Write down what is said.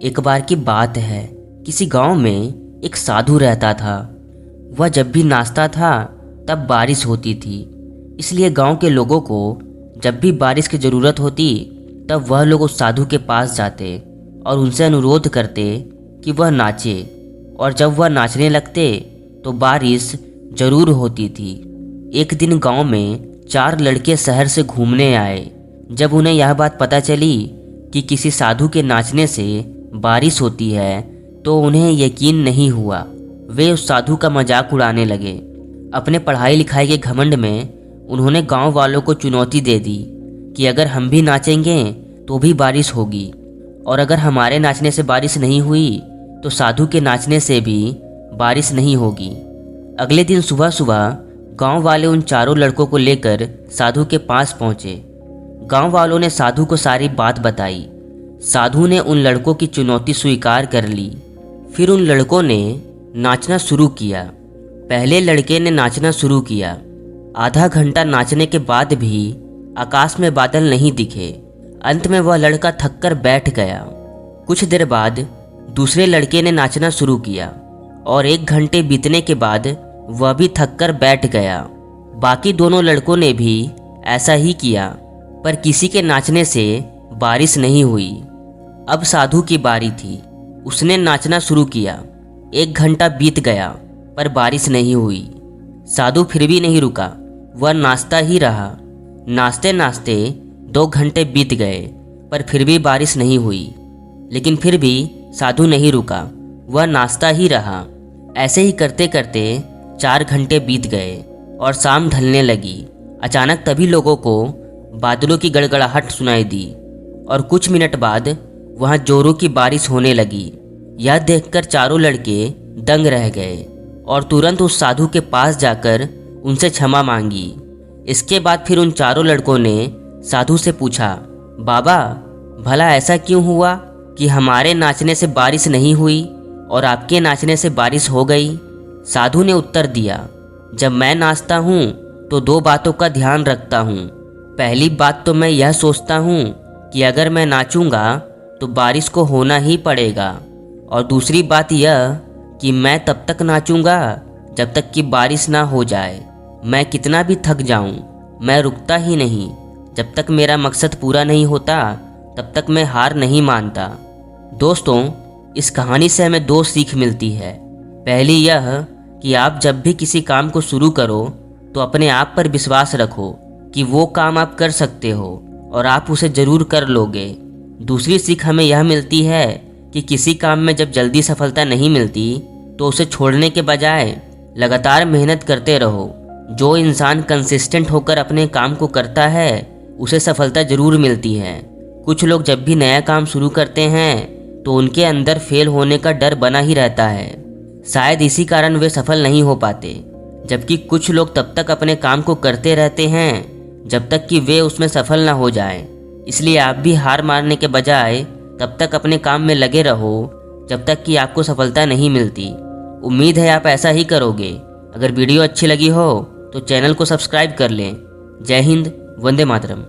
एक बार की बात है, किसी गांव में एक साधु रहता था। वह जब भी नाचता था तब बारिश होती थी। इसलिए गांव के लोगों को जब भी बारिश की ज़रूरत होती तब वह लोग उस साधु के पास जाते और उनसे अनुरोध करते कि वह नाचे। और जब वह नाचने लगते तो बारिश ज़रूर होती थी। एक दिन गांव में 4 लड़के शहर से घूमने आए। जब उन्हें यह बात पता चली कि किसी साधु के नाचने से बारिश होती है तो उन्हें यकीन नहीं हुआ। वे उस साधु का मजाक उड़ाने लगे। अपने पढ़ाई लिखाई के घमंड में उन्होंने गांव वालों को चुनौती दे दी कि अगर हम भी नाचेंगे तो भी बारिश होगी, और अगर हमारे नाचने से बारिश नहीं हुई तो साधु के नाचने से भी बारिश नहीं होगी। अगले दिन सुबह सुबह गांव वाले उन चारों लड़कों को लेकर साधु के पास पहुंचे। गांव वालों ने साधु को सारी बात बताई। साधु ने उन लड़कों की चुनौती स्वीकार कर ली। फिर उन लड़कों ने नाचना शुरू किया। पहले लड़के ने नाचना शुरू किया। आधा घंटा नाचने के बाद भी आकाश में बादल नहीं दिखे। अंत में वह लड़का थककर बैठ गया। कुछ देर बाद दूसरे लड़के ने नाचना शुरू किया और 1 घंटे बीतने के बाद वह भी थककर बैठ गया। बाकी दोनों लड़कों ने भी ऐसा ही किया, पर किसी के नाचने से बारिश नहीं हुई। अब साधु की बारी थी। उसने नाचना शुरू किया। 1 घंटा बीत गया पर बारिश नहीं हुई। साधु फिर भी नहीं रुका, वह नाचता ही रहा। नाचते नाचते 2 घंटे बीत गए पर फिर भी बारिश नहीं हुई। लेकिन फिर भी साधु नहीं रुका, वह नाचता ही रहा। ऐसे ही करते करते 4 घंटे बीत गए और शाम ढलने लगी। अचानक तभी लोगों को बादलों की गड़गड़ाहट सुनाई दी और कुछ मिनट बाद वहां जोरों की बारिश होने लगी। यह देखकर चारों लड़के दंग रह गए और तुरंत उस साधु के पास जाकर उनसे क्षमा मांगी। इसके बाद फिर उन चारों लड़कों ने साधु से पूछा, बाबा, भला ऐसा क्यों हुआ कि हमारे नाचने से बारिश नहीं हुई और आपके नाचने से बारिश हो गई? साधु ने उत्तर दिया, जब मैं नाचता हूँ तो 2 बातों का ध्यान रखता हूँ। पहली बात तो मैं यह सोचता हूँ कि अगर मैं नाचूंगा तो बारिश को होना ही पड़ेगा, और दूसरी बात यह कि मैं तब तक नाचूंगा जब तक कि बारिश ना हो जाए। मैं कितना भी थक जाऊं, मैं रुकता ही नहीं। जब तक मेरा मकसद पूरा नहीं होता तब तक मैं हार नहीं मानता। दोस्तों, इस कहानी से हमें 2 सीख मिलती है। पहली यह कि आप जब भी किसी काम को शुरू करो तो अपने आप पर विश्वास रखो कि वो काम आप कर सकते हो और आप उसे ज़रूर कर लोगे। दूसरी सीख हमें यह मिलती है कि किसी काम में जब जल्दी सफलता नहीं मिलती तो उसे छोड़ने के बजाय लगातार मेहनत करते रहो। जो इंसान कंसिस्टेंट होकर अपने काम को करता है उसे सफलता ज़रूर मिलती है। कुछ लोग जब भी नया काम शुरू करते हैं तो उनके अंदर फेल होने का डर बना ही रहता है। शायद इसी कारण वे सफल नहीं हो पाते, जबकि कुछ लोग तब तक अपने काम को करते रहते हैं जब तक कि वे उसमें सफल ना हो जाएं। इसलिए आप भी हार मारने के बजाय तब तक अपने काम में लगे रहो जब तक कि आपको सफलता नहीं मिलती। उम्मीद है आप ऐसा ही करोगे। अगर वीडियो अच्छी लगी हो तो चैनल को सब्सक्राइब कर लें। जय हिंद, वंदे मातरम।